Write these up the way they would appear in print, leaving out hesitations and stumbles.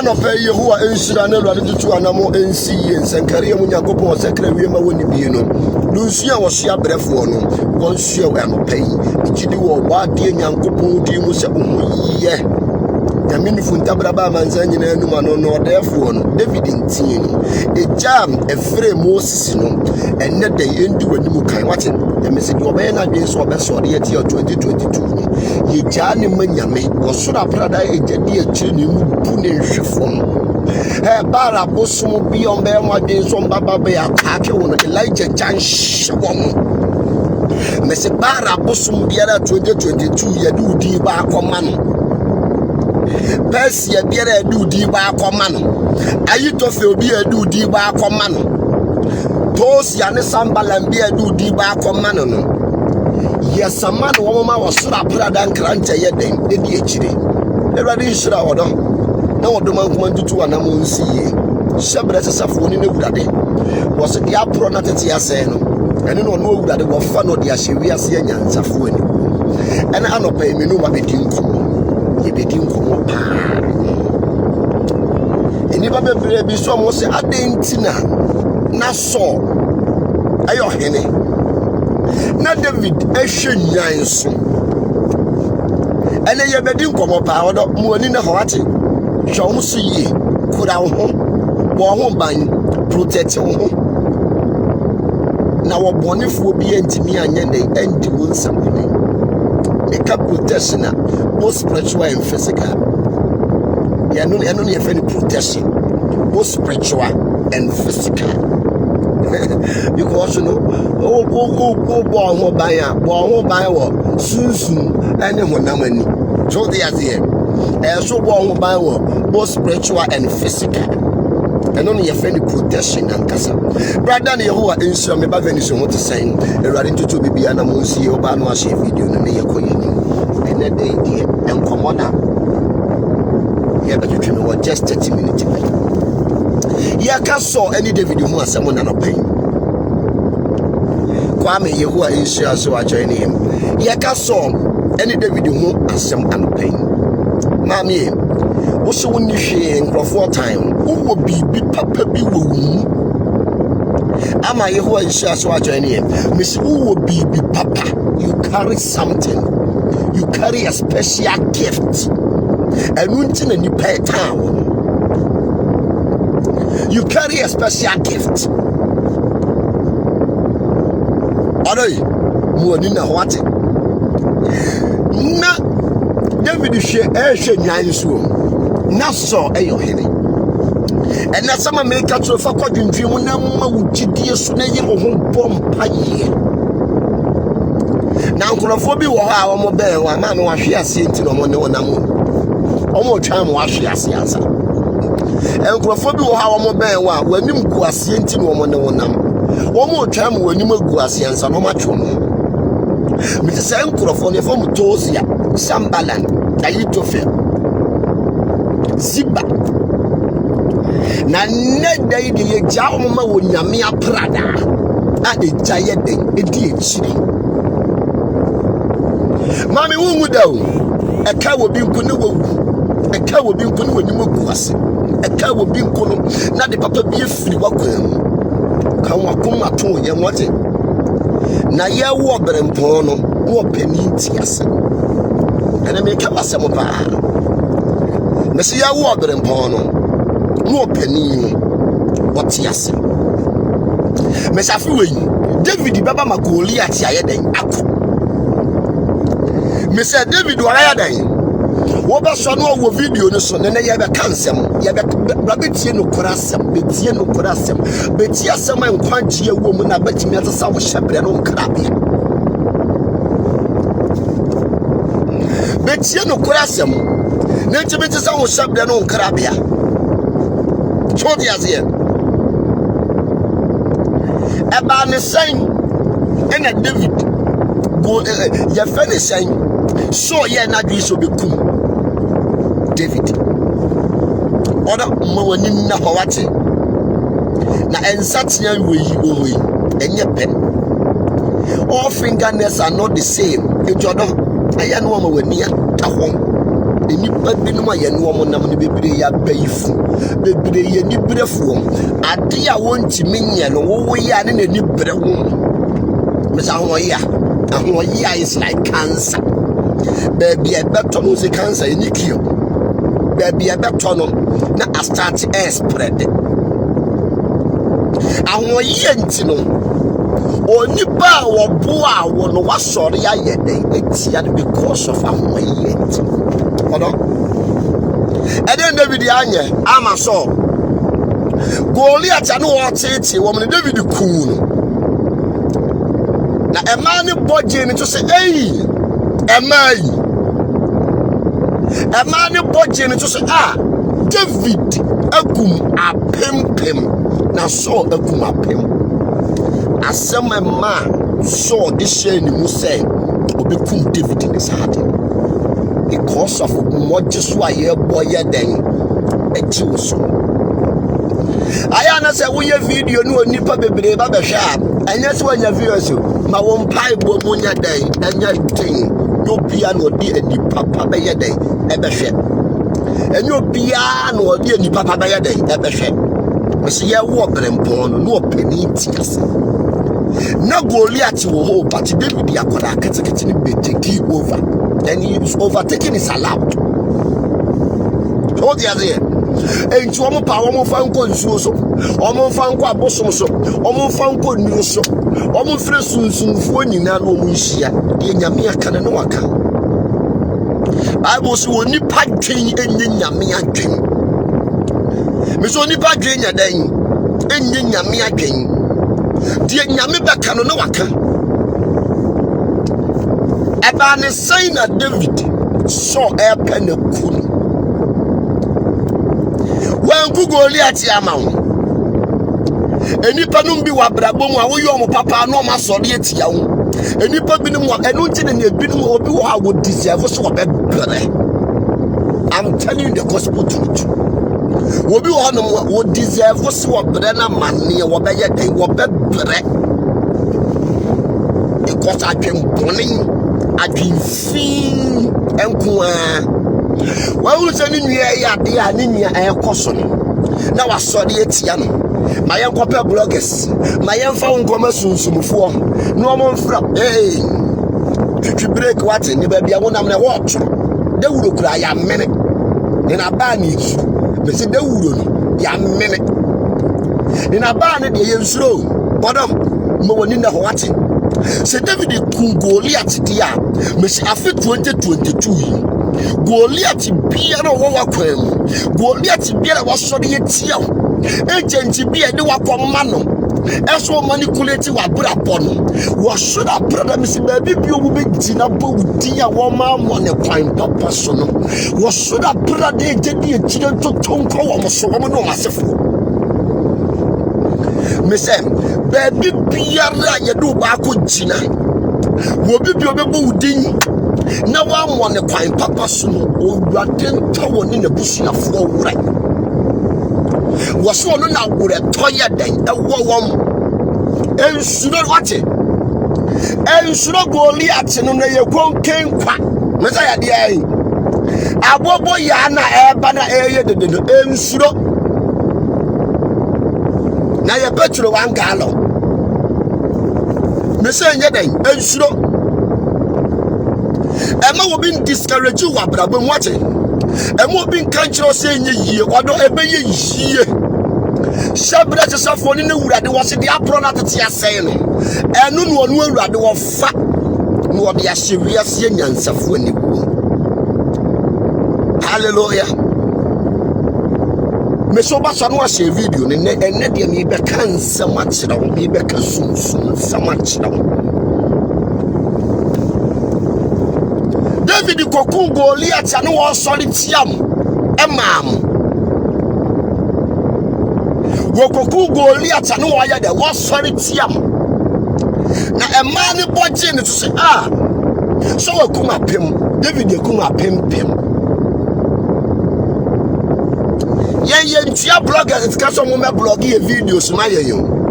Anope Yehowa enshira na Awurade tutu anamo ensi yensankare mu Nyankopɔn osakra wiema woni bie no nusua wo hia brefo no wonsua wo anope yi gidi wo waade Nyankopɔn di mu se ohoyie Yamini funtabra ba manza nyina anuma no odefo no David ntie no ejam efre Moses no enne de endi wanimu kan wate yamese de obeye na dwen so obeso de yeti 2022 no yeja ne manyame osura prada ejadi akire ne mu bu ne hwefom bara bosum bi ombe mwadwen so mbaba be akake wono Elijah jan hwewom mese bara bosum biara 2022 yedi udi ba akoma no Persia biara edu di ba akoma no Ayitofe obi edu di ba akoma no Tosia ne Sambalan bi edu di ba akoma no Yesama no woma wasura prada nkranta yeden edi ekire Ewrade nhira wodo na wodo mankoma tutu anamo nsiye Shebre sesafo ni ne wurade wose dia pro na tete ase no ene no no wurade wo fa no dia hyewi ase anyansafo ani ene anopa eminu ma bedinko Yebedinko pa eniba bebre bi so mo se adentina na so ayo hene na David ehwe nyan so ene yebedinko mo pa odo mo ani na hwate hwo mo so yi kura wo ho ban protect wo ho na wo bonefo bi antimi anya ne andi wo nsabone protection both spiritual and physical. Yeah, no any protection, both spiritual and physical. You can also know, oh, buy soon, and when I'm in. So they are there. So both spiritual and physical. And only a friendly protection and casa. Brother, who are in some Venison, what to say, a riding to be an amosi or Banoashi video, and they are going. And then they and come on now. Yeah, but you know what, just 30 minutes. Yeah, I saw any David who has someone on a pain. Kwame, who are in share, so I join him. Yeah, I saw any David who has some on a pain. Mammy. Also, when you share for time, who will be papa be woo? Am I who is share so I join him? Miss who will be papa? You carry something, you carry a special gift, and wouldn't in pay town. You carry a special gift. Alright, Muanina what? Na David share nyan so. Na so eyo hene and na sama make a tro fa kwadwentwem na ma wugidie so na ye ho bompa ye na nkrofo bi wo ha wo mo ben wa ma no ahwe ase enti no mo ne wonam o mo twa mo ahwe ase ansa enkrofo bi wo ha wo mo ben wa wanim gu ase enti no mo ne wonam wo mo twam wanim gu ase ansa no ma twom me se enkrofo ne fo mo Tosia Sambalan Ahitofel Ziba na neda yi de ye jawo mo ma wo nyame aprada na de jaye den edi echiri mami wungu dawo eka wo bi nku ne wo eka wo bi nku ne wanim gu ase eka wo bi nku no na de papa bi efiri wakwam kan wakoma to ye wote na ye wo berempon no wo pani ntiase ana me ka basem pa me se ye wo berempon no wo pani no wotiase me safi we David baba ma Goliath ya den akọ me say David wala ya den wo be so no wo video no so ne ye be kansem ye be betie no korasem betie no korasem betie asem enkwagye wo mu na betimi atesa wo hyebre no nkrabia betie no korasem ne ntimi tesa wo hyebre no nkrabia chodi azie eba ne sen ena David go ye fene sen so ye na dwi so bekum David oda mawani na hawate na ensatia weyi oyi enye pen all fingernails are not the same ejodo aya no mawani ahom enipa binum aye no mo nam ne bebre ya bayifu bebre ye ni brefuo ade a wontimi nye no wo ya ne ni brewo mesa ho ya is like cancer baby e beto no se cancer eni kio baby e beto no na a start spread ahwo ye ntino onipa wo boa wo no wasori aye den etia because of ahwo ye ntino odo eden David anye ama so Goliath anu wo tete wo me David kun no na emani boje ni to say emani boje ni to say David akum apempem na so akum apem asema ma so de share ni mu say obekum David ni sade because of moje so aye boy den eji so aya na say we video no onipa bebre ba behwa anya se wanya viewers ma won pai bo munya den anya tin no bia no di eni papa be ye den e behwe enyo bia no di eni papa be ye den e behwe me se ye wo brempon no opani tiase na Goliath wo ho but David yakoda ketekete ni be take over then he is overtaking is allowed hold the other enti omo pa omo fa nko nsuo so omo fa nko abosom so omo fa nko nuru so omo fre sunsunfo nyina na omo nhia de nyame aka ne waka Bible so oni pa dwen enye nyame adwen me so oni pa dwen nya dan enye nyame adwen de nyame baka no ne waka eba ne sign na David so epe na kunu wanku Goliath amawo enipa no mbi wa brabo mu a wo yo mo papa no ma so de etia wo enipa bi no mu enu nti ne bi no obi wo ha wo deserve so obebere. I'm telling you the gospel truth. Obi wo no wo deserve so obere na mane wo be ye den wo bebere because adwen boni adwen fi enko a wa wu se ni nua ya de a ni nua ekoso no na wa so de etia no ma yen kope bloggers ma yen fa nkoma sunsumfo no omo mfra twitwi break what ni ba bia wonam na watch da wuro kura ya mene ni na ba ni su be se da wuro no ya mene ni na ba ni de yensuro bodom mo woni na what se David kun Goliath dia me se afi 2022 Goliath biara wo wakwam Goliath biara wasori etia agent bia de wakoma no eso manipulate wa bra bono wo should have brother me say baby bi obu be gina bo wudi a wo ma mo ne kwan papa so no wo should have brother de gidi e gina to tonko wo mo so wo no masefo me say baby biara ye do ba ko gina wo bi obe bo wudi na wa mo ne kwan papa so no owurade ntawo ne nabusuafo wura was one now would a toya den a wom and should not watch it and should not go liat and your quon came quack Messiah dear Abobo yana ebana area the and should now your petrol one gallon Messiah den and should Emma will be discouraged you what I've been watching. And what been country saying ye or no ebe ye Shabra to suffer in the wood that was in the apron at the tia saying and no one will rather of fat nor the serious unions of when you hallelujah. Mesoba was a video and Nadia me becan so much down, me becan soon so much down. David Kokun Goliath and one solid yam, a mam. Wokoku Goliath and one other was solid yam. Now a man watching to say, ah, so I come up him, David, you come up him. Yen, tia bloggers, it's cast on my blogging videos, my you.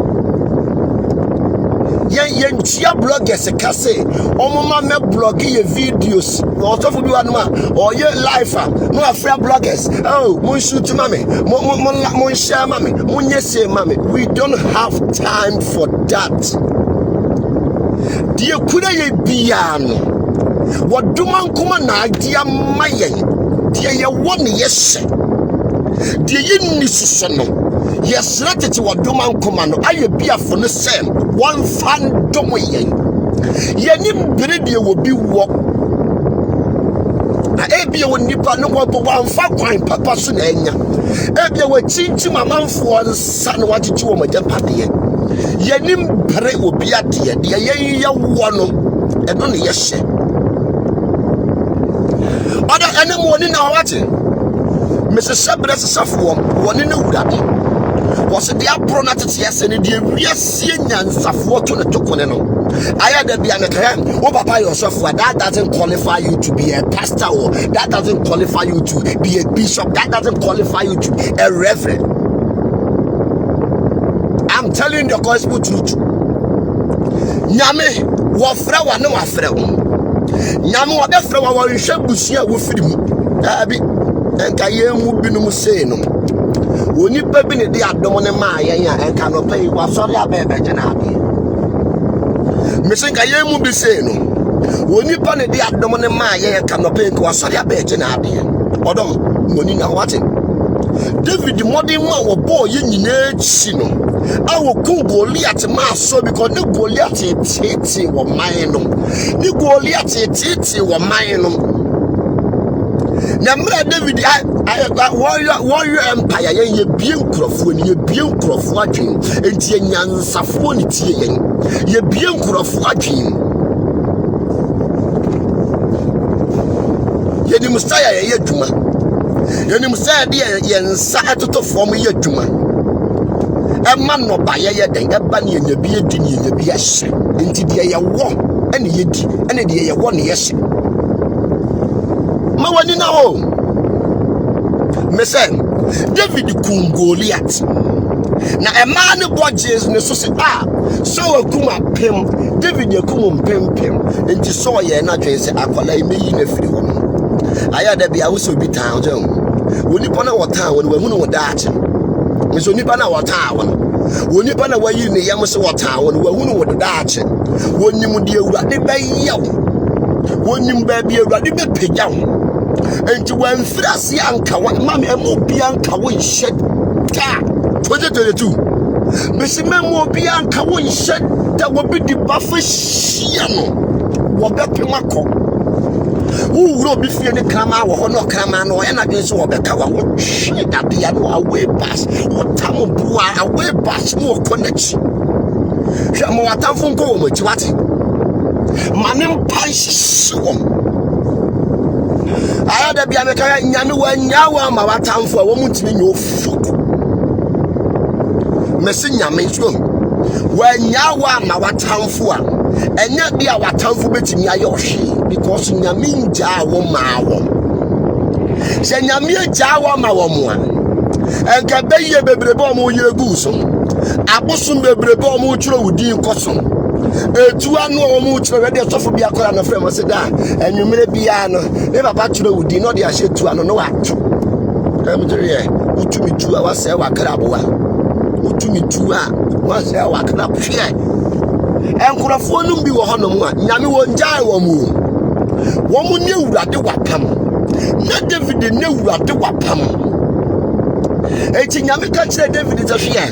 Yen tia bloggers a casse or mama blogging videos or to do anima or your life no afraid bloggers oh mon shoot mommy mon share mommy mon yes mommy we don't have time for that dear kuda ye biano what do man kuma na dia mayen dear ye one yes dear yin ni susono yes, let it what Doman command. I be a for the same one fan domain. Yenim Bridia will be walk. I be when Nipa no one fat wine, Papa Sunanya. Ebia were changing my man for the son what you want my party. Yenim Bre will be at the ya one and only yes. Other animal in our watching. Mrs. Sabres Safwam, one in the wood. Was the apronat yes and the reasian Safwa to the Tokoneno. I had to be an account. Oh, Papa, yourself, that doesn't qualify you to be a pastor, or that doesn't qualify you to be a bishop, that doesn't qualify you to be a reverend. I'm telling the gospel truth. Nyame, what flower no afraid. Nyame, what the flower you shall be here with him. Abby, and Kayem would be no say no. When you pay me the abdomen and cannot pay was sorry about Benabi. Missing Kayem would be saying no. When you pay the abdomen and cannot pay was sorry about Benabi. Odom, Monina watching. David, the modern man, boy, in Sino. I will cook Goliath mass so because no Goliath titi or mine. No Goliath titi or mine. Namra David, I warrior empire, ye being crofun, ye being crofwatching, and Tian Safonity, ye being crofwatching. Ye the Messiah, ye Juma. Ye Messiah, dear, yen sat to form ye Juma. A man no buy ye then, a bunny and ye be a dinny, ye be a shame, and today ye war, and ye did, and a dear one yes. Mawani na ho Mesen David kun Goliath na a man budges ne so say ah so akuma pem David akuma pem enti so ye na dwen say akwala meyi na firi ho no aya da bia wo so bi tan je woni pa na wotan woni wahu no wodaache me so ni pa na wotan woni pa na wayi ne yam so wotan woni wahu no wodaache woni mu de awurade bayaw woni ba bi awurade be pegyaw and to when Frasi Anka, what Mammy and Mobianka won't shed. 2022. Missy Memo Bianca won't shed that will be the buffer. Shiano. What that Pimaco. Who will be feeling Krama or no Krama or energy or Bekawa? What shit that the other way pass? What time of blue away pass more connection? Shamo atafun ko mo chiwati. Manim pass I had a biameka nyame wa nyawa ma watamfo a wo mutimi nyo fuku. Mesi nyame so. Wa nyawa ma watamfo a enya dia watamfo betimi aye ohwe because nyame nja wo ma wo. Se nyame nja wo ma wo mo a enka beye bebrebe o mo yegu so. Abosum bebrebe o mo twiro wudin koso. Etu anu o mu kyerɛ de sɔfo bi akɔra na frɛ mo se da enwumere bia no e papa kyerɛ wudi no de ahye tu anu no wato em tere utumi tu a wasɛ wakra boa utumi tu a wasɛ wakra hwɛ enkorofo no bi wɔ hɔ no mu a nyame wɔ ngyae wɔ mu wɔ mu ne wurade wapam na David ne wurade wapam eti nyame ka kyerɛ David te hwɛ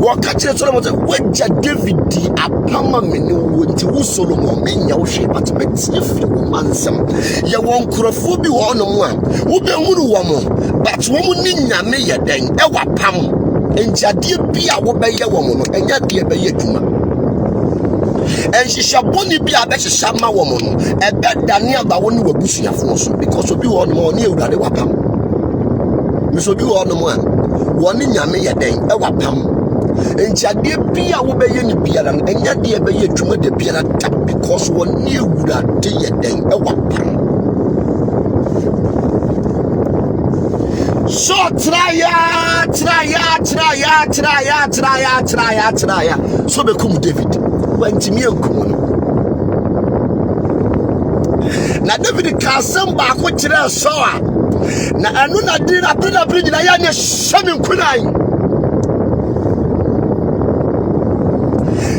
Wakachire Solomon wagya David di apama mene wonti wo Solomon menya wo hwe but betefi wo mansam ye won krofo bi wo no mu a wo be hunu wo mo but wo mu ni nyame ye den e wapam enjade bi a wo be ye wo mo no enya de be ye dwuma enhihya boni bi a be hihya ma wo mo no e be dane aba wo ne wabusuafo so because obi wo no mo ne ewurade wapam miso bi wo no mo a wo ni nyame ye den e wapam enjade bia wo be ye ni biara no enya de be ye dwuma de biara da because won ne ewurade ye den e wapam so traya so be kum David wantimi enkum no na David ka sem ba ko kire so a na anu na di na bridge na ya ne hyemin kunan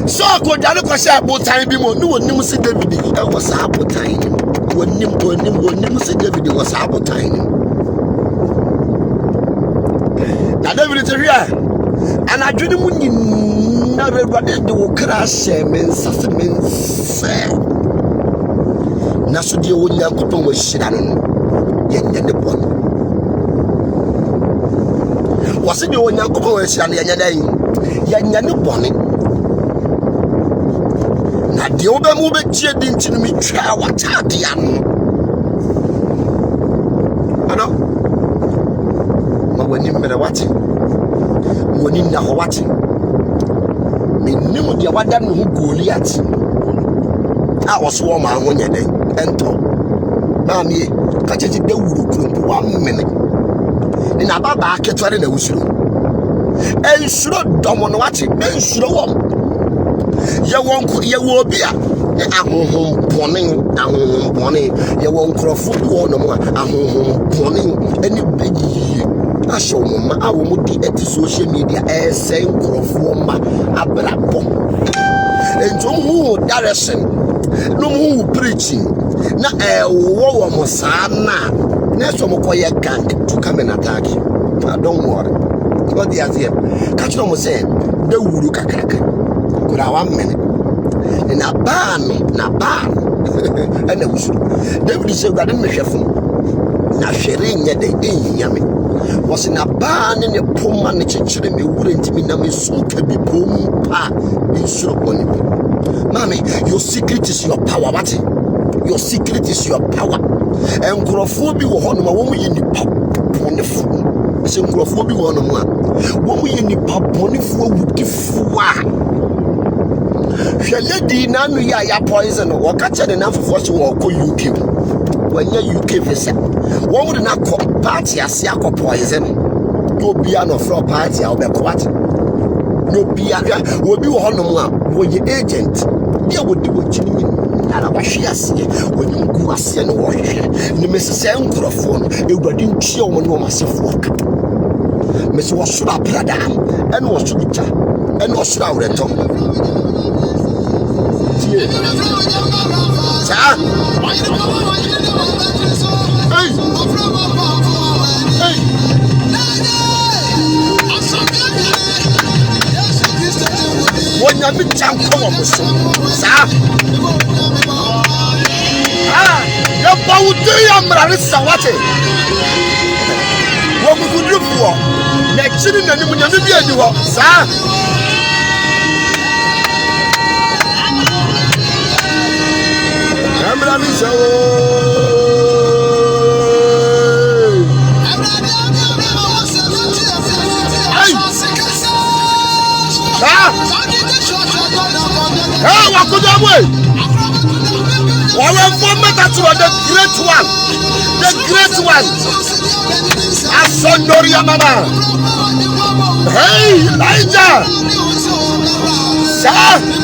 so ko dale ko sha botan bi mo ni wonim se David e wo sa botan wonim se David wo sa botan na David te hia ana dwene mu nyina rewade de wo kra hye men sase men se na so de wo nyankopon wo hyira no yenya ne bon wo se de wo nyankopon wo hyira no yenya dan yenya ne bon na de wo be mu be tie din tinu mi twa watade ano ano ma wani mere wate woni na ho wate menim de wada no hu Goliath a woso wo ma ho nye den ento na mi ka cheche de wuru krompo wa mene ni na baba aketware na wusuro ensuro domo no wate ensuro wo ye wo obi a ahohom bone ye wo nkrofo wo no mo ahohom bone eni beyi asho mo ma awo mo di eti social media sen nkrofo ma abrabo ento mu direction no mu preaching na wo mo sana na so mo koye gang to come and attack you. Don't worry what they are here catch no mo say de wuru kakraka kura 1 minute na ban ana wusu David say gade mehwefo na hwere nya de enyame was na ban ne poma ne kyekere me wure ntimi na me sunka bi pom pa insuro oni mami your secret is your power what your secret is your power enkrofo bi wo hono ma wo mu yinipa bonefo se enkrofo bi wo hono ma wo mu yinipa bonefo wudifu a Lady nanu ya poison or catch an enough for us to walk UK. When you UK visa, what would not call party as Yako poison? No piano floor party, I'll be what? No piano will be one more when your agent. There would do what you mean. When you go as and wash, the Mrs. Microphone, you didn't show when you must work. Miss Washua Pradam and Washua and Washua Retom. Hey. nyame janko wo muso sa ya bawude ya mrare sawate wo mugudufo na chiri na nimu nyame bi adi ho sa amrami sawo the great one. Asondoria mama. Hey, Elijah. Sir.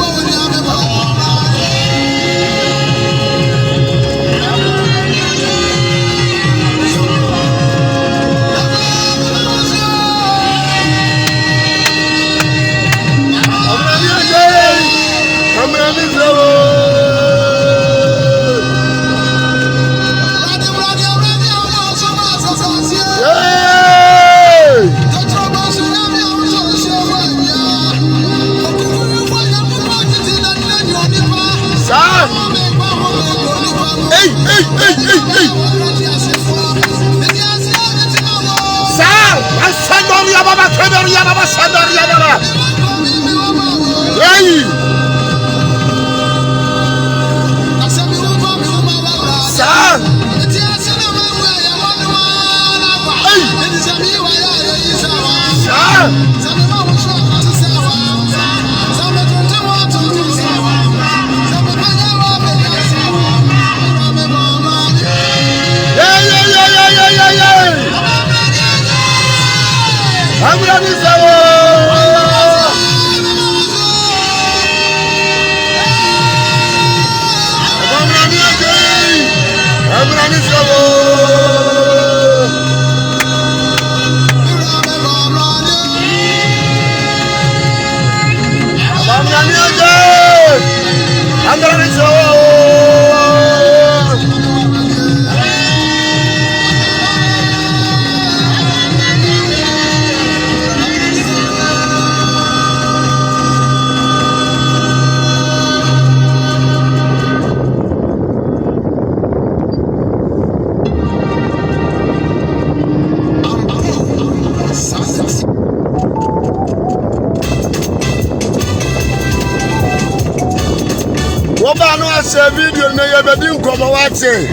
Video na ya bedin ko ma wate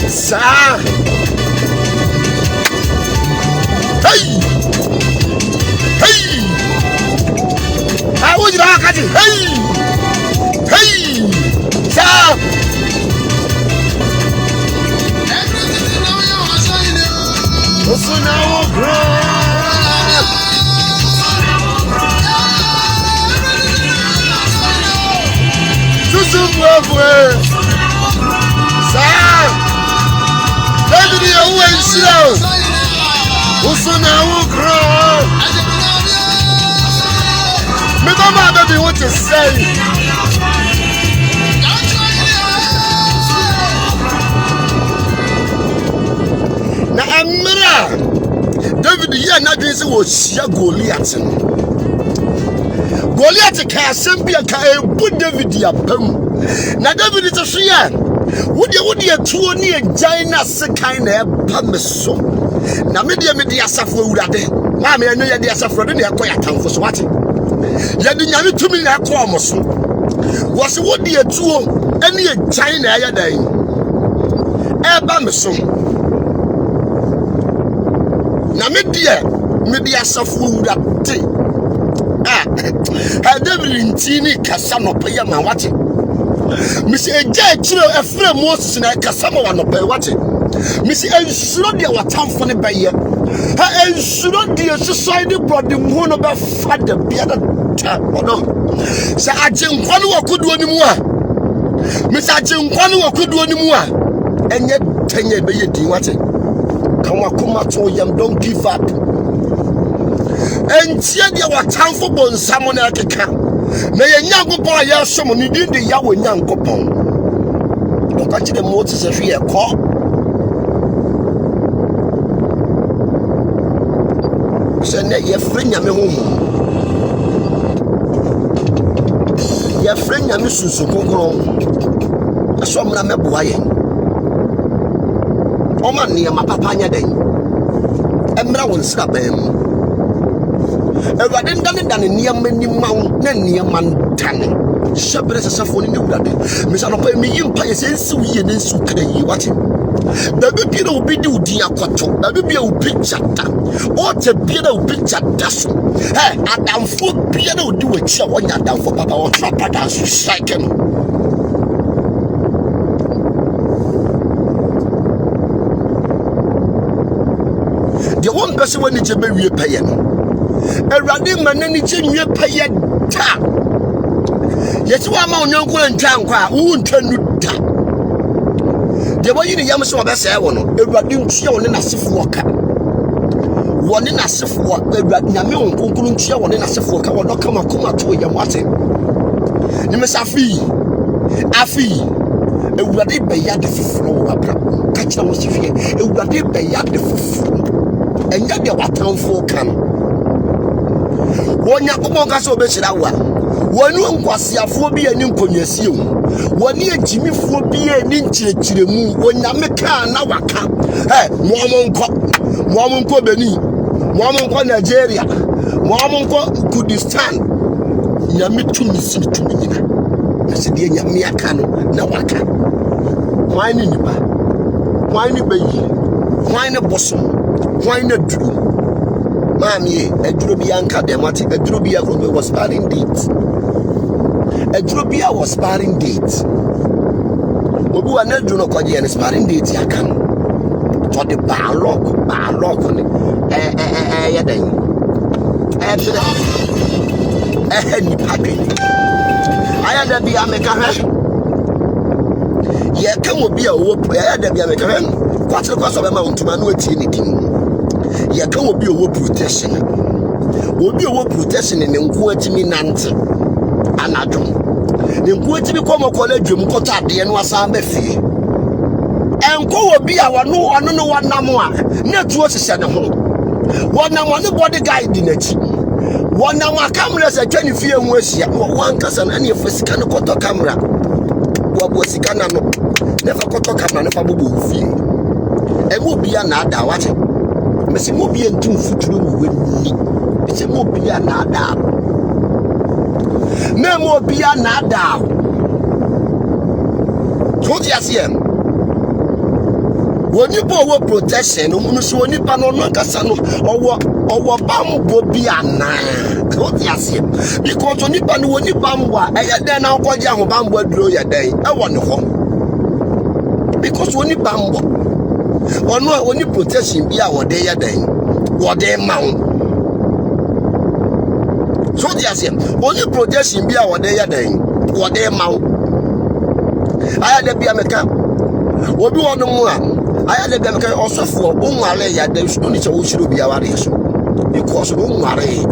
sa hey I would rock at hey sa so now Sir, David, you always slow. Usuna will grow. Me mama, baby, what you say? Na amira, David, you na this was shia Goliath. Goliath ka asembia ka ebu David ya pam. Na David to hwea wodi atuo ne agyan na sekan na eba meso na me de asafo awurade ma me eno ye de asafo de ne ekoya tamfo so wate ye de nyame tumi na ekọ omoso wo se wodi atuo ene agyan na ya dan eba meso na me de asafo awurade David ntini kasa no pa ya ma wate Misi eja chiro efre Moses na kasama wa no pe wate Misi ensuro de watamfo ne beye ha ensuro de society brother mu no be father bia da no se ajenkwa no wakoduo ni mu a Misi ajenkwa no wakoduo ni mu a enye tenye beye din wate kan wakoma to yam don't give up entie de watamfo bonsamo na keka na ye nyankopon aye som ni din de ya wo nyankopon o ka kire Moses ehwe ye ko se ne ye frenya me ho Your friend Yamisu Kokoro. I saw Meboye. Oman near my papanya day. Emra will slap him. A radin done near many mountain near Montana. Shepherd is a phone in the blood. Miss Anope, me empire says so ye and so can you watch him. Baby Peter will be do dear quattro, baby will picture that. Or to Peter will picture dash. Hey, I down for Peter will do a chair when you're down for Papa or Trapper dance to strike him. The one person when it's a baby paying. A running man and it's in your pay. Yes, one more uncle and town car won't turn you down. The way you yam so best I want a radin chill in a sif walker. One in a sif walk, a radnamion, uncle chill in a sif walker will not come to a yamate. Nimes Afi, a raddy by yard the floor, catch them was if you, a raddy by yard the floor, and yet there were town for come. One yakumoka so best One was a phobia in Ponyasium. 1 year Jimmy phobia in Chiremu, when Yamaka Nawaka. Hey, Wamonko Beni, Wamonko Nigeria, Wamonko Kurdistan. Yamitu Missi to me. I said, Yamiakano, Nawaka. Wine in the bar, wine a baby, wine a bosom, wine a drew. Mammy, a Drubianca Demati, a Drubia was sparring date. A Drubia was sparring date. Obu and Edruno Kodia sparring date, I can. For the bar lock on it. I had to be a mechanic. Yeah, come will be a whoop. I had to be a mechanic. What's the cost of a mount to manuate anything? Yeah, come will be a war protection. Will be a war protection in Nkwatimi Nant. Anadum. Nkwatimi come college, Mukota, the Enwasambe fee. And go will be our no one more. Not what is said at home. One now one body guide in it. One now our cameras are 20 feet and worse. One cousin any of us can cut a camera. What was he can never cut a camera, never move fee. And will be another watching. Mesi mobi entu futuru weni. Mesi mobi anada. Me mobi anada. What you see? When you go protection, when you pan on Casano or bambo be ana. What you see? Because when you pan bamba, I then now call you bambo draw your day. I want home. Because when you bambo. Or no, when you protection be our day a day, what day mount. So, yes, when you protection be our day a day, what day mount. I had to be a mechanic. What do you want to more? I had to be a mechanic also for Umare, there is no need to be our race. Because Umare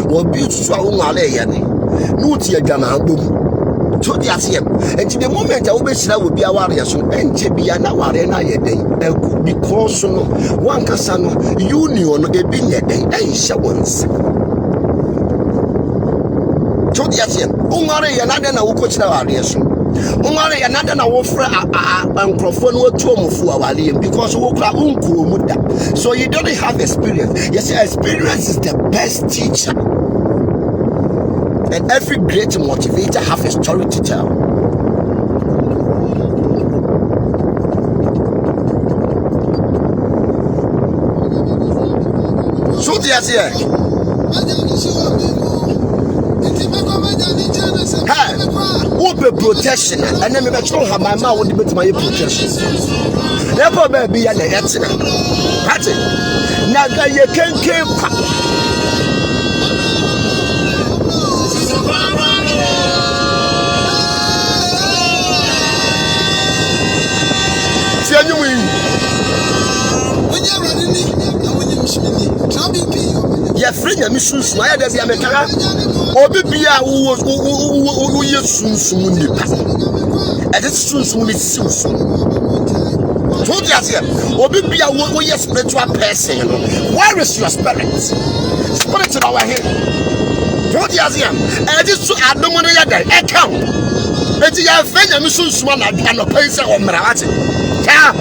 will be to Umare, no tear Gama boom. So yes, and to the moment I will be a warrior, and Jebiana Warena day, because one Casano union a being a day, and shawans. So yes, Umare another now coach the warriors. Umare another now offer a microphone or two for our liam because Woka. So you don't have experience. Yes, experience is the best teacher. And every great motivator have a story to tell. So yes, yeah. Hey, open protection, and then I told her my mouth would be my protection. Never be an accident. That's it. Now you can't keep. Your friend, your mission, smile as the American, or be who soon. And it's soon soon. Told us here, or be a spiritual person. Where is your spirit? Spirit in our head. So the Asian, and this I don't want to get account. It's your friend and Mrs. Swan and a place of Marati. Hey!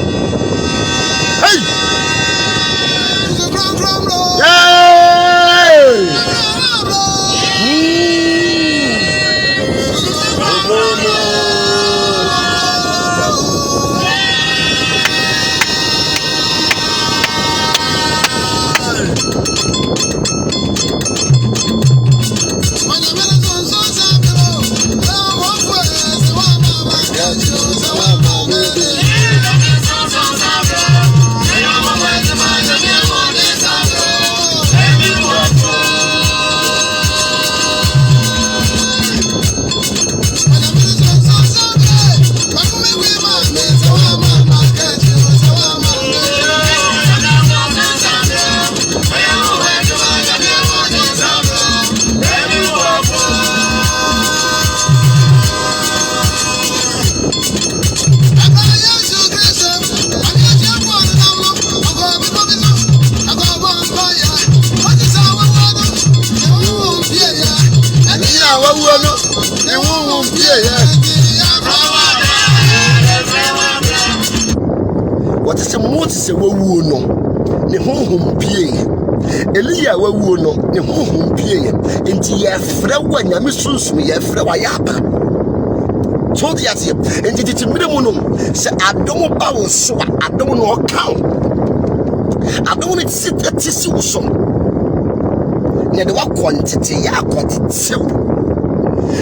What is the Moses a woo no? The home pay. Elia woo no, the home pay. Into your friend when you miss me, your friend Wayapa. So the Asia, and it is a minimum. Say, I don't bow so I don't know count. I don't want to sit at tissue so. Near the what quantity, I got it so.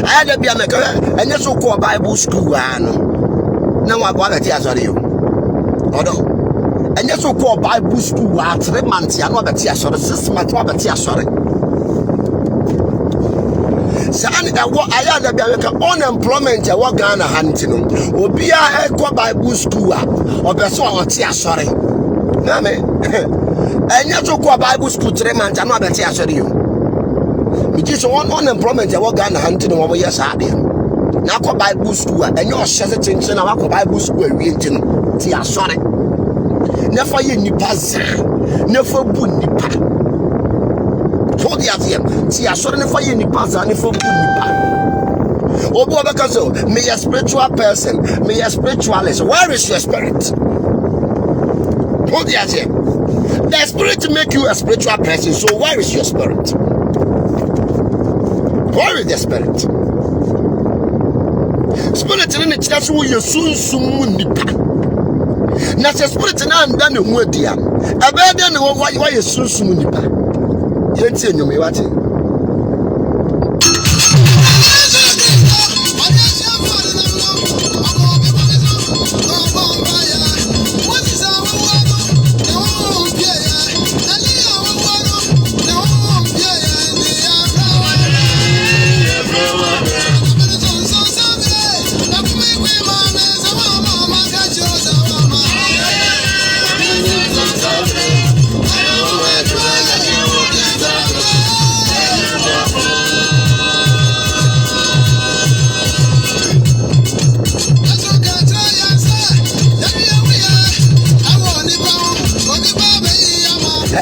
I had to be a maker, and that's so called Bible school. Now I bought it as you. And that's so called Bible school. 3 months, I know that you are 6 months, but you are sorry. Sani da wo aya da bia ka unemployment ya wo Ghana hunting obi a ekwa Bible school a obeso a ote asore na me enya to kwa Bible school 3 months na obete asore yo mi ji so unemployment ya wo Ghana hunting wo mo yes ade na kwa Bible school a enya o hyese chenchen na kwa Bible school awie ntin ti asore na fa ye nipa za na fa bu nipa. So the Asian, see, I saw the fire nipas and if you nipa. Obo Bakaso, me a spiritual person, me a spiritualist. Where is your spirit? So the Asian, the spirit make you a spiritual person. So where is your spirit? Where is the spirit? Spirit in the church who you soon nipa. Na se spirit na anda ne ho adia. Ebe de ne why you soon nipa. Yeti enyom e wate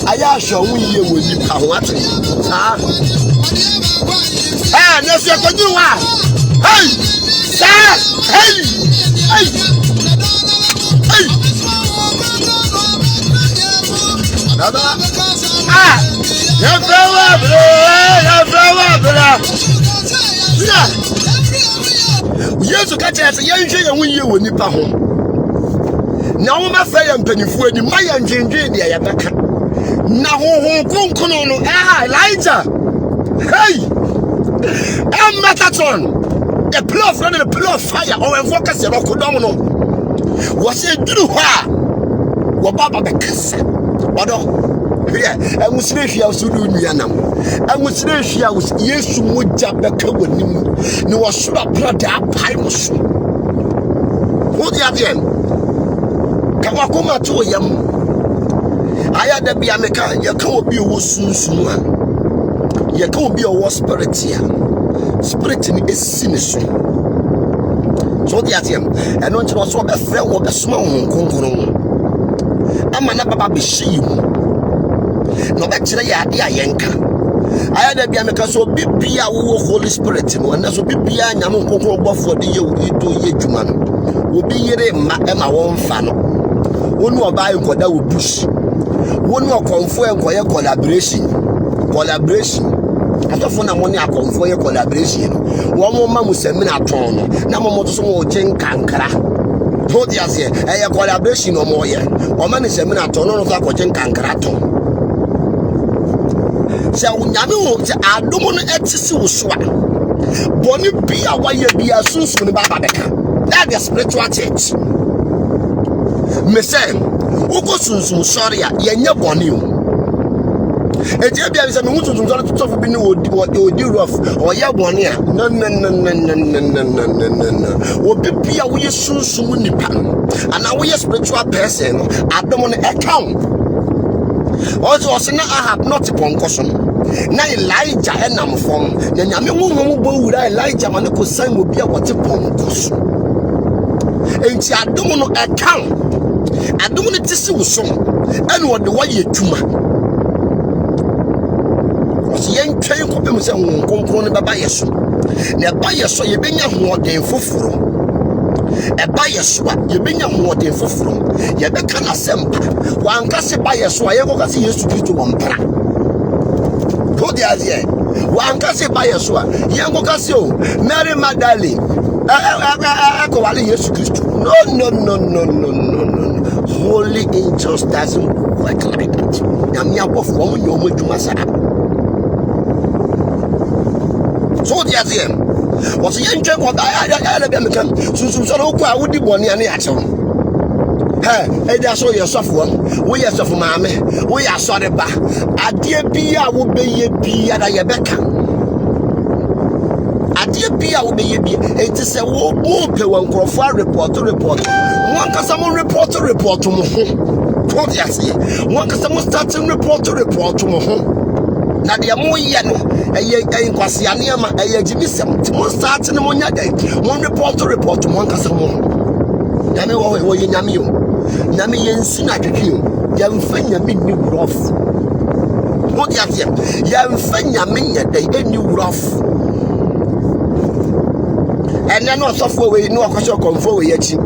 aya show ye wo yi ka ho ate ha na se ko ju wa hey sa hey hey hey dada ya brawa bro Yesu ka che se ye nhwe ye wo ye wo nipa ho na wo ma fa ye mpanifu ani ma ye ndwendwe de ya beka na ho kunkuno no Elijah hey metaton the pillar from the pillar of fire or focus the rock down no was a duru ha wo baba be kasa odo here amusire hwia usudu nuanam amusire hwia Yesu moja beka wanim ni wo sura brother apai mo so wo dia bien ka wakoma to yam aya da bia meka ye ka obi wo sunsun a ye ka obi wo spirit ya spirit ni esine so so the atem eno nti no so be frɛ wo be soma wo konkono ama na baba be hyi mu no be kire ya ade ayenka aya da bia meka so bibia wo Holy Spirit no na so bibia nyame nkonkron bofo de ye do ye dwuma no obi yere ma e ma won fa no wonu oba enkoda wo bush wonu okonfo enkoye collaboration atofo na money akonfo ye collaboration no wo mo ma musamina ton no na mo to so mo gyen kankara to dia se e collaboration no mo ye o ma ni samina ton no so akogyen kankara ton se unyame wo se adomo no etisi wo so a boni bia wa ye bia sunsun ni baba beka that the spiritual church me say uko sunsun sorry a ye nye boni o eje bia bi se me sunsun sorry to bi ni odi rough o ye boni a no obi bia wo ye sunsun nipa ana wo ye spiritual person adomo no account also na Ahab not upon caution. Na Elijah enam from na nyame honhom bo wura Elijah ma ne ko san obi a wote pon caution. Enti adom no account adom no tisi wo so ene wo de wo ye tuma. Osi yen twen ko bem se honkonkron ne baba yeso. Na ba yeso ye benya hoden foforo. Eba yeso a ye benya hoden foforo. Ye be kana sempa. Wanka se ba yeso a ye ko kasi Yesu Kristo wompra. To dia dia. Wanka se ba yeso a ye ko kasi o Mary Magdalene. Ko wale Yesu Kristo. No. Holy angels doesn't work like that. Nyame abofo mo nyomo dwuma sa. So dia dia. Was yen twen ko ya be mekan sunsun so ko a wodi boni ane ya chewo he dia so ye sofo wo ye sofo maame wo ye asore ba ade bia wo beye bia da ye beka ade bia wo beye bia enti se wo pe wan krofo report won kasa mo report mo ho to dia se won kasa mo start report mo ho na de mo ye no eye nkwase anema eye jimisem ti mo start ne mo nya den mo report mo nkasa mo nyame wo ye nyame yo nyame ye nsi na twetwe yo ya mfa nyame ni rof mo dia tie ya mfa nyame nya den eni rof ene no sofo we no akosho konfo we yachi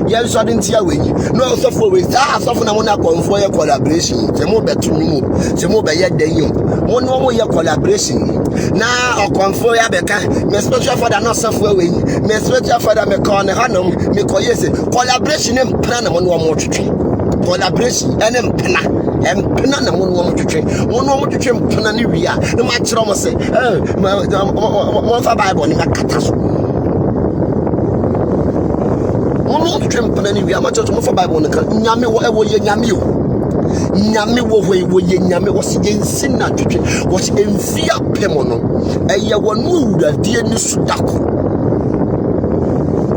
ya so de ntia we no sofo we sa sofo na mo na konfo ye collaboration se mo betu ni mo se mo be ye den yo mo no mo ye collaboration na okonfo ya beka me spiritual father no sofo we me spiritual father me ko ne hanom me ko yese collaboration em plan na mo no mo twetwe collaboration ene empena na mo no mo twetwe empena ni wi a na ma kire mo se mo fa bible ni makata so ono twempana ni wi amacho to mo for bible no kan nyame wo ewo ye nyame o nyame wo wo ye nyame wo se yensin na twetwe wo se emfia pemo no eye wo no awurade ni sudako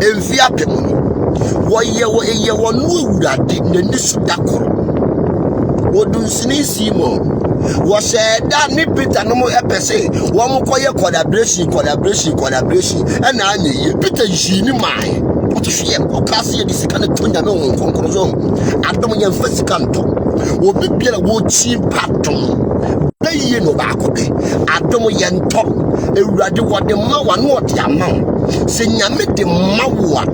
emfia pemo no wo ye wo no awurade ni sudako wodun sinisi mo wo se da ni Peter no mo epese wo mo koye collaboration na anye Peter jini mai to share o class ye disika to nyame won konkrozo adom ye mfasika nto obi bia wo chi paton bayi no ba ko be adom ye nto ewurade wode ma wa no ode ama se nyame de ma wa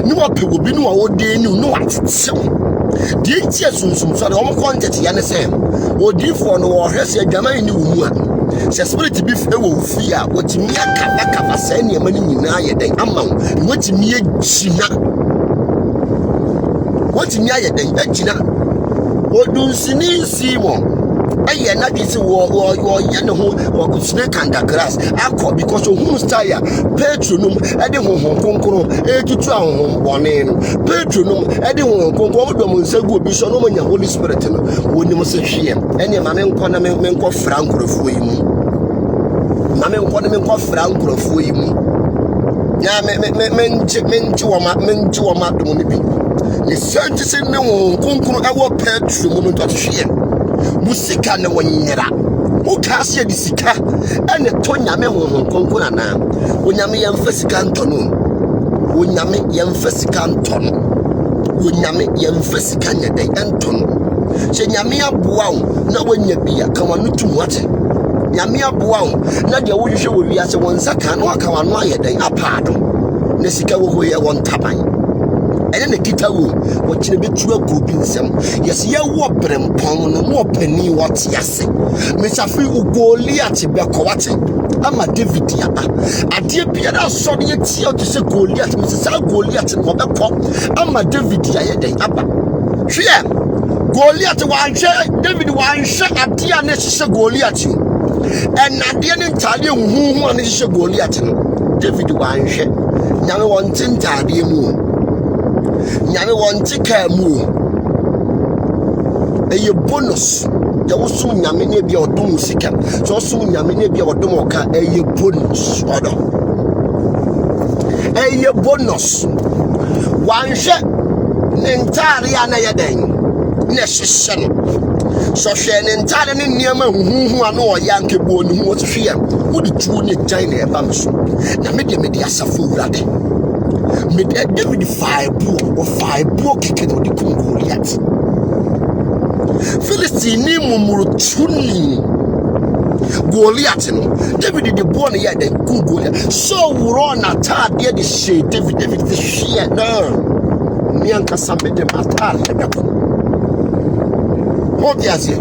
ni wo pe obi no wo de ni no atete die tie sunsun so de o mo content ya ne se odifo no wo hwese adwaman ni wo mu a se spirit bi fe wo fi a wotimi akava sa ne ma ni nyina ye den ama wotimi agina wotimi aye den agina odun sinisi mo eye na bi se wo ye ne ho wo snake and grass akọ because ohun style petronum e de honhon konkoro etutu ahonhon bone no petronum e de honhon konkoro do mo nsagu obi so no mo nya Holy Spirit no woni mo se hwe ene ma me nkọ na me nkọ fra nkorofo yi mu na me nkọ fra nkorofo yi mu ya menji wo ma do mo ni bi ni santi se ne honhon konkoro e wo petronum no to hwe musika ne wonyera ukase ya disika ene to nyame honhon konkona na onyame yemfasika ntono onyame yemfasika ntono onyame yemfasika nyedai ntono se nyame aboa wo na wanya bia ka wanu tumu ate nyame aboa wo na de wo hwehwe wo wiase won saka no aka wano ayeden apado na sika wo hoye won taban ene ne kita wo kire betu agu bi nsem yes ye wo brempon no mo pani what yase me safi Goliath be ko wate ama David yaba ade biara so de tie o se Goliath me se Goliath no be ko ama David ya yeden aba hwe Goliath wanhwe David wanhwe ade a ne se Goliath en ade ne ntade huhu a ne se Goliath no David wanhwe nyame won tintade mu nyame won tika mu eye bonus ya wosum nyame ne bia odum sika so wosum nyame ne bia odum oka eye bonus odo eye bonus wanhwe ne ntare ana yeden ne hwehwe no so hwe ne ntare ne niam huhu ano oyanke bo ni hu wohwe ya wodi tuo ne gyan na eba mso na me asafo urade me David five kike no di kum Goliath Philistine ni mumuru tuni Goliath no David de born ya den kum Goliath so wuro na tade de she David the share no mi anka sambe de matal ebeko ho diase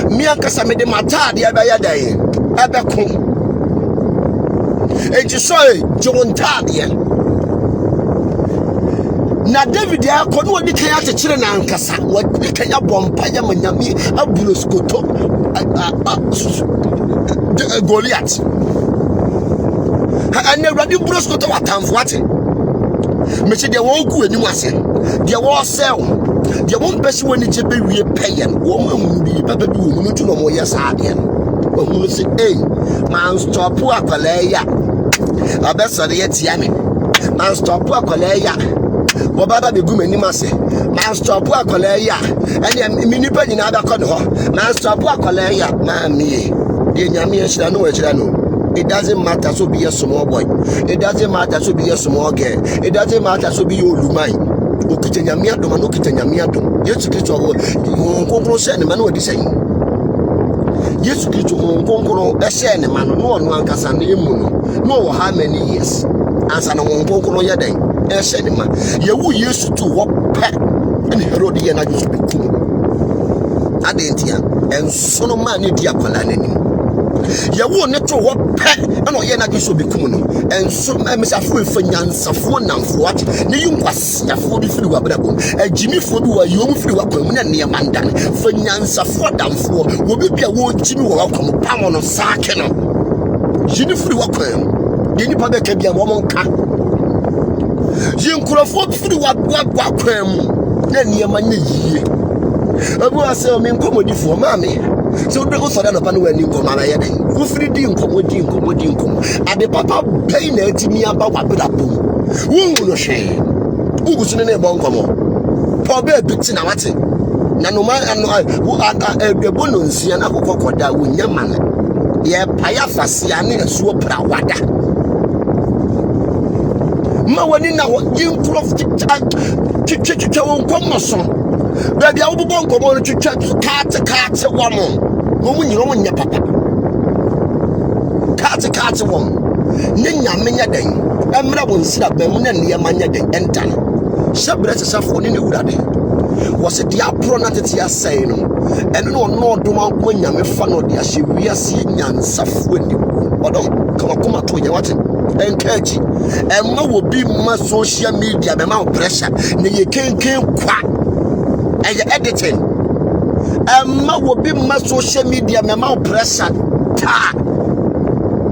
mi anka sambe de matal de ya dai ebeko eji so John tade na David ya ko no di kan ya kire na ankasa wodi kan ya bompa ya manyame abuloskoto Goliath ane radi buloskoto watamfo ate meche de won ku enimu ase de wo sell de won pesi woni je be wie payen wo mahunu bi papa bi wo mutu no mo yesa ade wo hunu se man stop akwale ya abesore ye tiame man stop akwale ya wo baba be gu mani mase man stop akwale ya ene mi nipa nyina da kɔ ho man stop akwale ya ma mi de nyame ehira no ehira no. It doesn't matter so be a small boy. It doesn't matter so be a small girl. It doesn't matter so be your lumai. Okitenya miado manu kitenya miado. Yesu Kristo nkonkro se ne manu odi sen. Yesu Kristo nkonkro e se ne manu no onu ankasa ne emu no. No wo how many years. Ansa na nkonkro ye den. E se ne ma. Ye wu Yesu tu wo pe. Ene Herod ye na jusu bikum. Adentia enso no ma ne di akwala nanim. Ya wo ne to wo pe na ye na giso bikum no enso mesafo efanyansafo namfo ate ne yinkwasiafo bi firi wabrabo agimifo bi wa yom firi wakwam na ne mandane fanyansafo damfo wo bi bia wo gimi wo wakwam pamo no saake no yini firi wakwam de nipa be ka bia wo monka yinkurofo firi wakwam na ne manya yiye abu ase me nkomodifo maame so do go so na panu wani nkoma na ye den wo firi di nkomo ade papa bai na atimi aba wabra bom wo no hwe ugusu ne na ebo nkomo po be biti na wate na no ma wo edebo no nsia na kokokoda wo nyama na ye paya fasia ne asuo pra wada ma wani na yinkro chicha wo nkomo so baby a wo bo nkomo no chicha kate wamo mo nyiro mo nya papa kate wom ne nyame nya den emra wo nsira ba mu na ne manya den entan shebre sesafo ne wurade wo se dia pro na tete asai no eno no doma ko nyame fa no dia hye wiase nyansafo ni odom kama to nya wate enkaji emma wo bi ma social media be ma pressure ne ye kenken kwa eye editing emma wo bi ma social media me ma pressure ta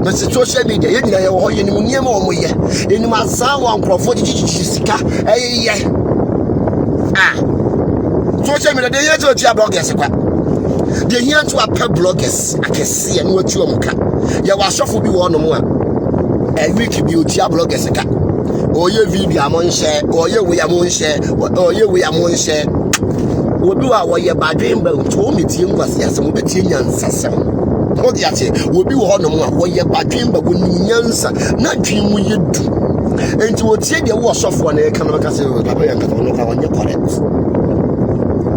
na social media ye nyina ye wo ye ni niam wo moye eni ma san wa nkrofo jijijiji sika eye social media de ye to tia bloggers kwa de here to apple bloggers akese ene watu omuka ye wa shofo bi wo no mo a week bi otia bloggers ka oye video amon share oye we amon share oye we amon share wobi wa wo ye badwen ba to metie ngwase asem obetie nyansasem odi ate wobi wo hono mo a wo ye badwen ba wo nyansa na dwen mu yedu enti wo tie de wo sofo na e kan baka se papa ya kan no ka wonye correct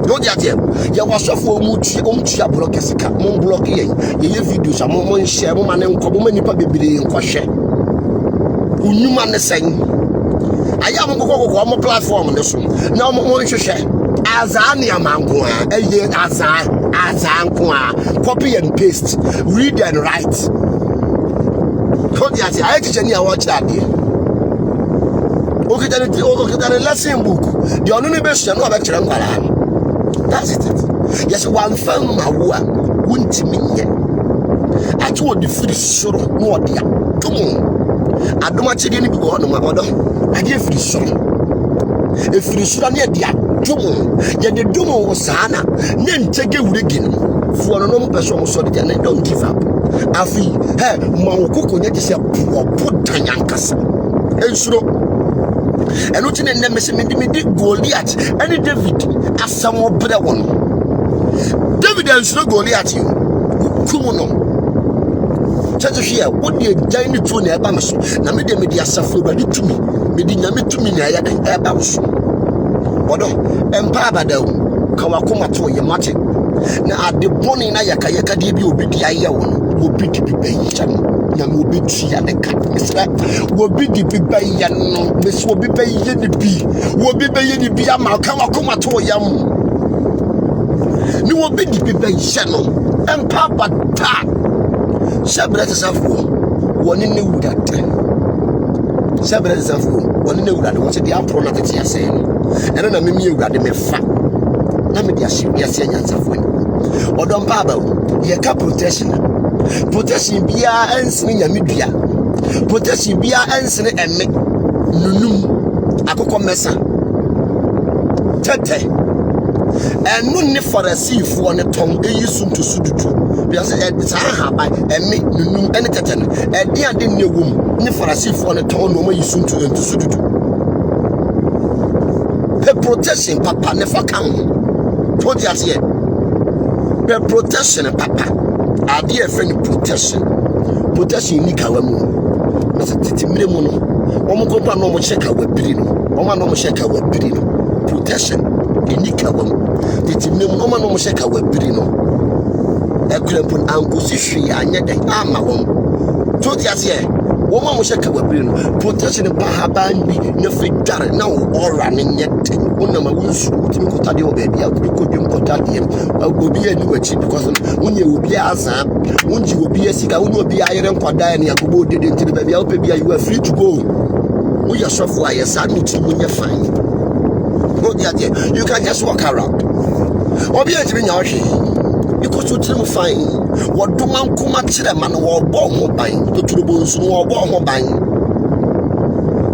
Don't ya was off for Mutia block as a cat, Mon block ye videos, a moment share, woman and common baby in Quashe. Unuman the same. I am going to platform on this one. No more to share. Azania Mangua, Azanqua, copy and paste, read and write. I actually watch that. Okay, the lesson book. The only best no back. That's it. Yes, one film won't mean. I told the free sort of no idea. Come on. I don't want any go on my order. I give free sort. If you should near the Dumo, yet the Dumo was Sana, then take a rigging for a normal person so that I don't give up. I feel, hey, Mauko, yet is a put Tanyankasa. And so, and looking at them, me Goliath, and David, as some more better one. David and so Goliath, you, Kumuno. Church here, what the giant tune Abamas, Namida Media Safu, but to me, Medina to me, I had Abams. Odo, Empaba, Kawakuma to your match. Now, at the morning, Ayaka Dibi will be the Ayawan, will be the Bibayan, Nam will be Chia the cat, will be the Bibayan, Miss will be paying the bee, will be paying the Biama, Kawakuma to Yam. No will be the Bibayan, Empaba Tat. Sabret Safu, one in the wood at Sabret Safu, one in the wood at what's the apron of it, you're saying. And then I mean, you got them a fat. Namadia, yes, and Safu. Or don't Pablo, ye cap protection. Protection be our answer in your media. Protection be our answer and make Nunu, Akoko Messa. Tete. And no for a sea for a tongue, a use to Sudu. Because it's a high and make no any tatten. And dear didn't know womb, for a sea for a tongue, no more you soon to Sudu. The protection, Papa never come. Told us yet. The protection, Papa. Our dear friend, protection. Protection, Nikawamu. Mr. Titimimuno. Omokopa no check our Brino. Oma no check our Brino. Protection. Inikawam, the no man no shake our brino. A crampon uncle Sishi and yet Amawam. Told us here, woman will shake our brino. Protection of Bahaban, no figure now all running yet. Unama wins to Cotadio baby, I could be Cotadium. I will be a new chip because when you will be as when you will be a sick, I will be iron Quadani, Akubo did into the baby, I'll be you are free to go. We are software, yes, I need to when you're fine. You can just walk around. Or be a dream out here. Because you tell me fine. What do man come at the man or bomb buying? To the bones or bomb buying.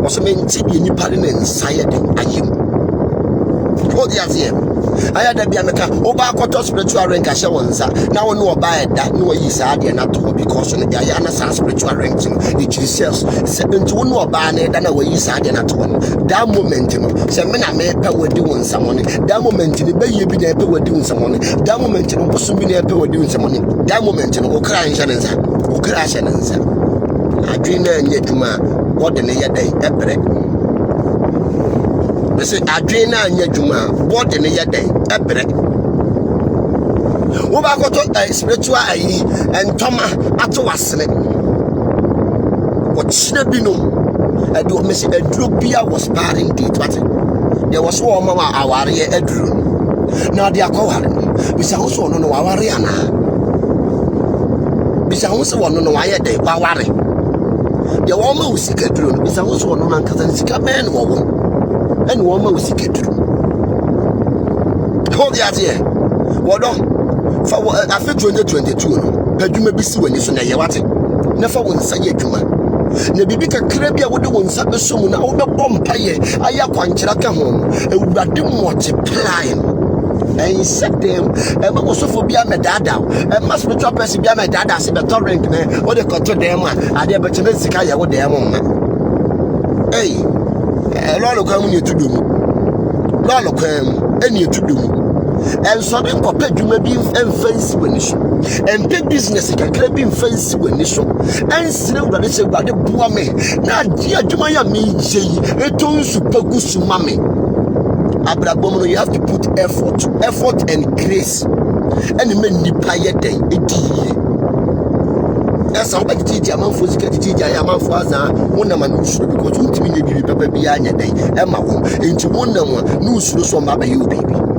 Was a main tip in your parent inside him. What the idea? I had a Biamaka, Obakoto spiritual rank as now I know about that no is idea not to because on the Ayana spiritual ranking, it is self 7 to 1 or banner than away is idea not one. That momentum, Semina may pay with doing someone. That moment in the bay you be there with doing someone. That moment in Bosu be there with doing someone. That moment in Okra Shananza, Okra Shananza. I dream and yet to my what the day, say Adrena and Yajuma, what in a day, a break. Obakoto spiritual and Toma Atowasne. What Snabino, a do Miss Edrubia was parring deed, but there was one mama our Edru. Now they are coharing. We shall also know our Riana. We shall also know why a day, Bawari. The woman who seek a drone is also known as a man or woman. And woman was sick. Hold the idea. What on? For after 2022, but you may be seen when you say Yawati. Never won Sayakuma. Nebibika Krebia would want Sabbath soon out the Bompire. I am Quanchaka home. And we didn't multiplying. And he said them, and also for Bia Medada, and must be droppers Bia Medada, said the torrent, or the control them. I dare but to Sikaya with their mom. Hey. A lot of come to do. Lot of come any to do. And so then compared to maybe fancy when issue. And big business can be fancy when issue. And still that is about the Buame. Now, dear Jumaya me, it owns super good to mammy. abrabom, you have to put effort and grace. And men nipa yede edi. Esa oba titi amanfo sika titi amanfo aza wona ma nusuro because untimi ne bibi papa bia anya den e ma wo enti wona mo nusuro so ma ba ye obibi.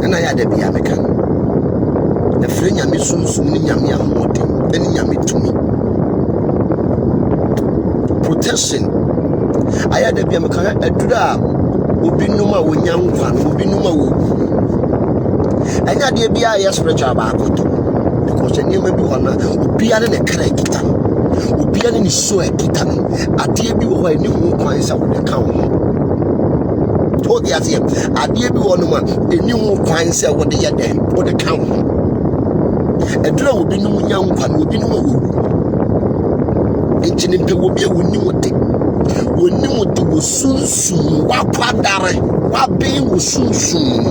na ya da biya meka da fre nyame sunsun ni nyame ahoden eni nyame tumi protection aya da biya meka adura obinum a wonya nkwa obinum a wo anya de biya ya spiritual ba akoto because any ma bi hona obia ne kra kita obia ne so ekita no ade bi wo ani hu kwan sa wo de ka wo to the azie ade bi wo no ma eni hu kwan sa wo de ye den wo de ka wo adura obinum nya nkwa no obinum a wo enchine pe wo bia woni wote wo sunsun wa kwadare wa be wo sunsun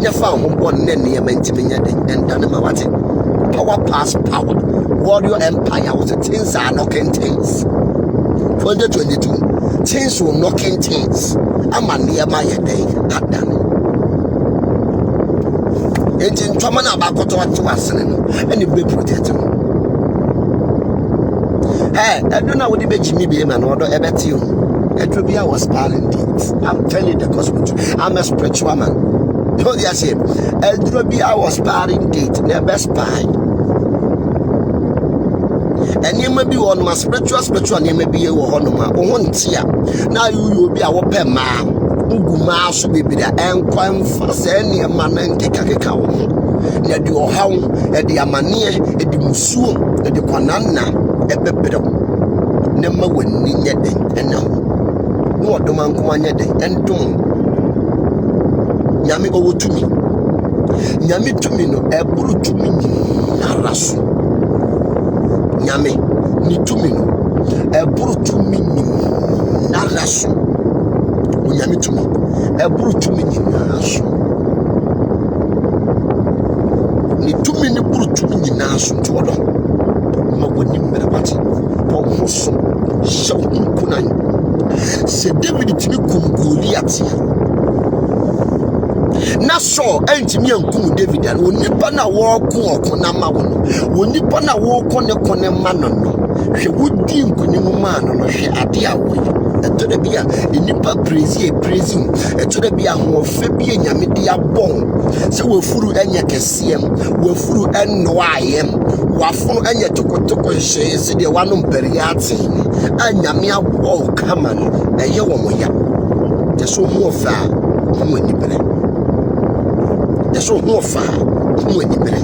ya fa ho bon ne ne mentime nya den enda ne ma wate power pass power warrior empire was things are knocking things 2022 things will knocking things amane ma ye den adan enti ntwama na ba koto ate wasene no ene be protect no I don't know what the Jimmy be man or about you. It will be our sparring deeds. I'm telling you the gospel. I'm a spiritual man. So they say, it will be our sparring deed, the best spy. And you may be on my spiritual, you may be a honor, one tear. Now you will be our pen man. Uguma should be there and quite fast any man and take a cow. Near your hound, at the Amania, at the Musu, at the Quanana. Ebebero nema wani nyede enam no odoma nko anyede endum nyame owo tumi nyame tumi no eburu tumi naraso nyame ni tumi no eburu tumi naraso nyame tumi eburu tumi naraso ni tumi ni buru tumi naraso ntodo mawani mmerabati pohoso shawunkunan se David timi kum Goliath na so antimi ankum David an onipa na wo ko okona ma wo onipa na wo ko ne kone ma no hwe wodi nkunim ma no hwe ade a wo ɛtɔ da bi a nipa praise ɛtɔ da bi a hoɔfɛ bi nyame de abɔn sɛ wafuru ɛnyɛ kɛseɛm wafuru ɛnnoayɛm wafono ɛnyɛ tokotoko hyɛ sɛ deɛ wanom bɛrɛ ate a nyame abɔ kama no ɛyɛ wɔ mo ya yɛ so hoɔfɛ a ho anibere yɛ so hoɔfɛ a ho anibere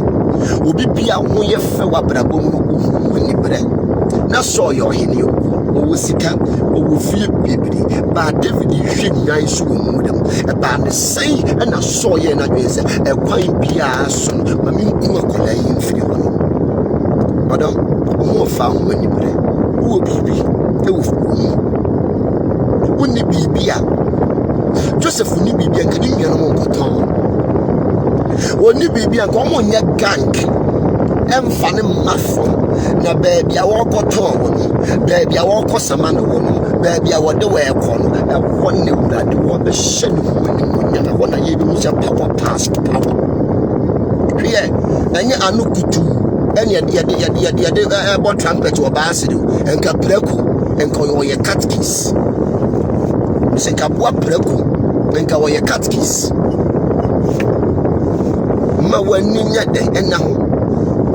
obi bia ho yɛ fɛ w'abrabɔ mu ho anibere na sɔ yɛ ɔhene o ɔwɔ sika ɔwɔ fie bebree baa David hwɛ nwan so wɔ mu dɛm ɛbaa ne sɛn ɛna sɔɔ yɛ n'adwene sɛ ɛkwan biara so no ma menku akwadaa yi mfiri hɔ no ɔdɔm ɔmo ɔfa ho anibere wowɔ biribi ɛwɔ fuo mu wonni biribi a Joseph ni biribi a nka ne nuanom nkɔtɔn wɔnni biribi a nka ɔmo nyɛ gank ɛmfa ne mma fam na baabi a wɔkɔtɔn wɔ no baabi a wɔkɔ sama no wɔ no baabi a wɔde wɔ ɛkɔ no ɛwɔ ne wurade wɔbɛhyɛ ne ho animuonyam ɛwɔ na yɛbi mu sɛ power past power hwɛ ɛnyɛ ano kutu ɛne yɛde ɛbɔ trumpet wɔ baase de ɛnka praku ɛnka wɔyɛ catkis sɛ nka boa praku ɛnka wɔyɛ catkis ma w'ani nyɛ dɛ ɛna ho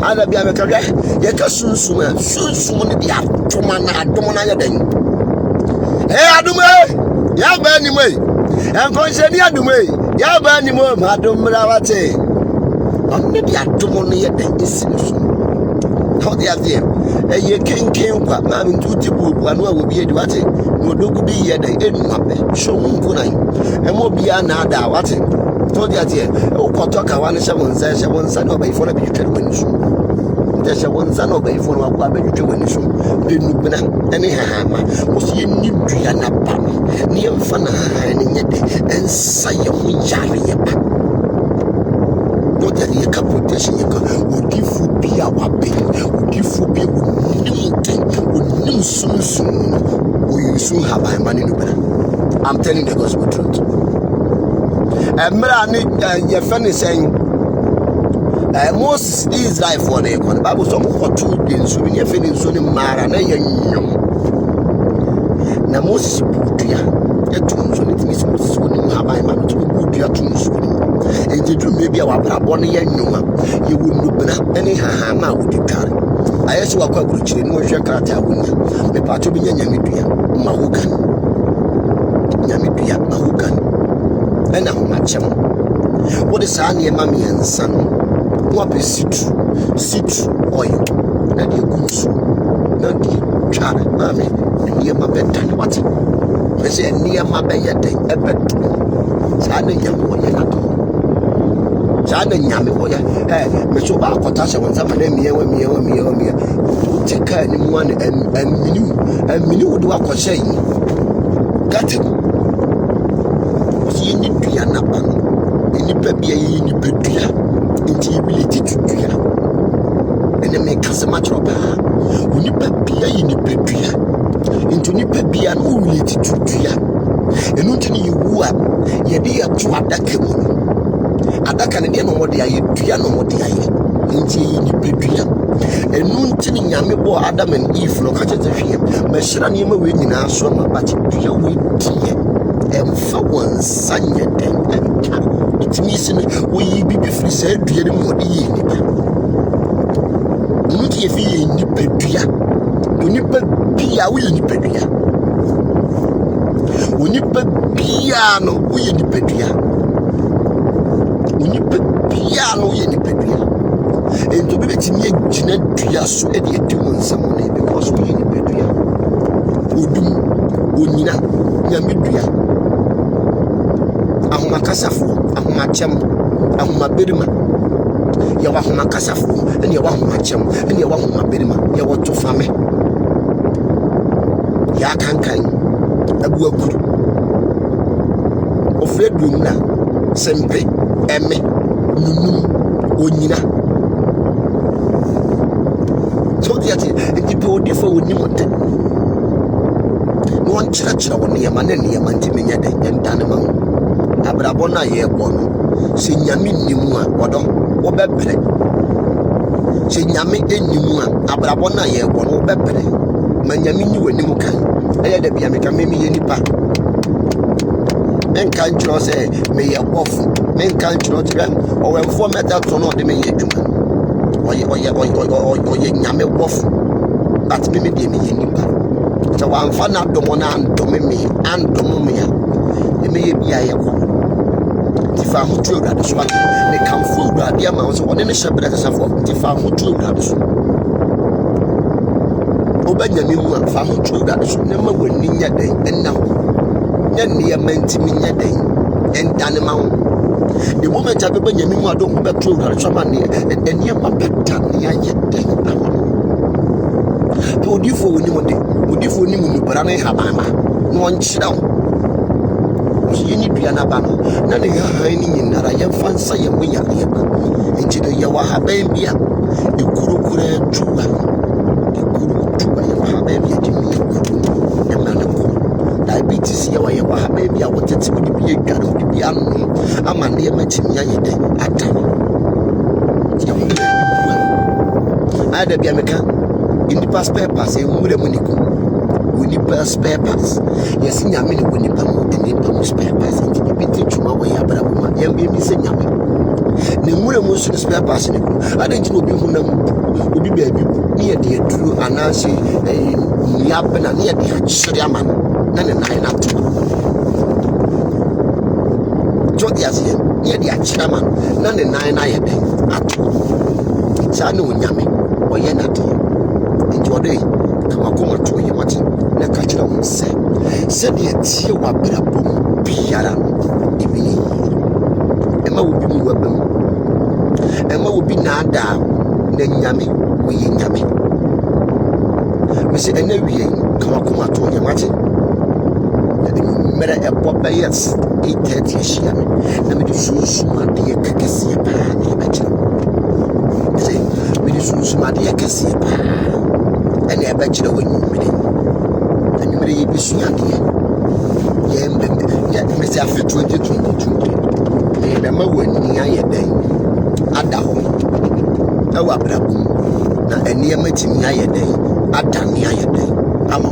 ada bia me kawɛ ye ka sunsum ne dia toma na adom na ya dan adom ya ba ni mai en konse ni adom ya ba ni mo adom ra wate on ne dia adom no ya dan esinusu how they are there ye kenken kwa ma me ntuti bubu anu a obi edi wate no dogu bi ye dan enu abe so nku nan mo bia na ada wate to dia tie o koto ka wan hye wonsa no bai fona bi twere wani so nte hye wonsa no bai fona akwa ba twere wani so be nubna ene hahama o se ni dua na ba ne yemfa na ha ne nyede ensa ye ho yare ye ba no dia ye ka protection ye ka odifu bi a wabe odifu bi onim sunsun o yusun ha ba mani nubna. I'm telling the gospel truth. Emra ni ye fene sen Moses Israel for the Bible so ko to den so ni ye fene so ni mara na ye nyom na Moses butua etum so ni timi Moses woni mu haban ma to butua tum so ni enjedu mebi a wabrabo ne ye nyoma ye wonu bena ene haha ma wodi tware ayesi wakwa buruchire ni wo hwe krata wonya me pato bi nyanya medua ma wogan nyame dua ma wogan ena ho machem what is an ye mami and son what be situ oil na de kunsu na de tware mami ye ma betan what me say ne ma be ye den ebeto sa na nyame wo ye na to sa na nyame wo ye me so ba akota hye won sama na miye to tika ni mu an amini wo do akɔhye yi gate si ni dua na ba ni pa bia yi ni pedua nti ability to dua ene me kasema troba ni pa bia yi ni pedua nti ni pa bia no ability to dua enu nti ni wu a ye de ato adaka mu adaka ne de no mode aye dua no mode aye nti yi ni pedua enu nti ni nyame bo Adam and Eve no ka chete hwe ma hyira ne ma we nyina so ma ba dua we tie emfa wonsa nye den enka itimi sine wo yi bibi firi sa dua ne mo de yi ni ba nti ye fi yi ni pedua oni pa bia wo yi ni pedua oni pa bia no wo yi ni pedua oni pa bia no wo yi ni pedua ento bi betimi agina dua so e de etum nsam ne because wo yi ni pedua odum onyina nyame dua ahoma kasafo ahoma chem ahoma berima ya wa ahoma kasafo ene ya wa ahoma chem ene ya wa ahoma berima ya wa to fame ya kankan abu akuru ofredum na sempe eme nunu onyina so diati people differ woni mote no one chira woni ya manene ya mantime nya de entane ma abrabo na ye bono se nyame nimu a wodo wo bebere se nyame enimu a abrabo na ye bono wo bebere ma nyame ni wani mu kan ɛyɛ da bia meka me yɛ nipa menka nkyerɛ sɛ meyɛ bɔfo menka nkyerɛ kyerɛ ɔwɛmfoɔ mɛda to no ɔde meyɛ adwuma ɔyɛ nyame bɔfo but me deɛ meyɛ nipa sɛ wamfa no adɔmɔ no andɔme me a meyɛ bia yɛkɔ nti fa ahoto awurade so ate mekamfo awurade ama wo sɛ ɔne ne hyɛ berɛ kasafoɔ nti fa ahoto awurade so wobɛnyame mu a fa ahoto awurade so na ma w'ani nyɛ dɛn ɛnna ho nyɛ nneɛma ntimi nyɛ dɛn ɛndane ma wo the moment a bɛnyame mu a dɔ ho bɛto awurade so ama nneɛma bɛda ne ayɛ dɛn ama pɛ odifoɔ wɔnim de odifoɔ nim nubara no habama na ɔnkyerɛ wo yɛni dua no aba no na ne hahan no nyinara yɛmfa nsa yɛ mo yareɛ ba nti no yɛwɔ haban bi a ɛkurokura atuwa yɛwɔ haban bi a de mi ɛkuru ɛma ne kɔ diabetes yɛwɔ haban bi a wɔtete wode bi adware wode bi ano ama nneɛma tumi ayɛ dɛ ata no yɛwɔ ayɛ da bia meka nnipa spare pass ɛwura mu ne ku nipa spare pass yɛsi nyame ne wɔ nipa mu spare pass nti bibi te twuma wɔ yɛ abrabɔ mu a yɛmbɛmi sɛ nyame ne nwura mu nso ne spare pass ne ku ada nti na obi honam obi baabi ne yɛde aduro anaasɛ nnua bena ne yɛde akyere ama no na ne nan no ato gyɔde aseɛ ne yɛde akyere ama no na ne nan no ayɛ dɛn ato saa ne onyame ɔyɛ nadeɛ nti ɔde kamakoma to yɛ mate na ka kyerɛ wo sɛ sɛdeɛ tie w'abrabɔ mu biara no ɛbɛyɛ yie ɛma wo bi mu waba mu ɛma wo bi naadaa na nyame wɔyɛ nyame mesɛ ɛna wie kamakoma to yɛ mate na mmerɛ ɛbɔ bɛyɛ 8:30 ahyia me na mede sunsum adeɛ kɛkɛseɛ paa na yɛbɛkyerɛ mesɛ mede sunsum adeɛ kɛseɛ paa ɛna ɛbɛkyerɛ wɔ anwummere yɛ bisua adeɛ mɛsɛ afe 2022 yɛbɛma wɔ ani ayɛ dɛn ada hɔ ɛwɔ abrabɔ mu na nneɛma tumi ayɛ dɛn ada ne ayɛ dɛn ama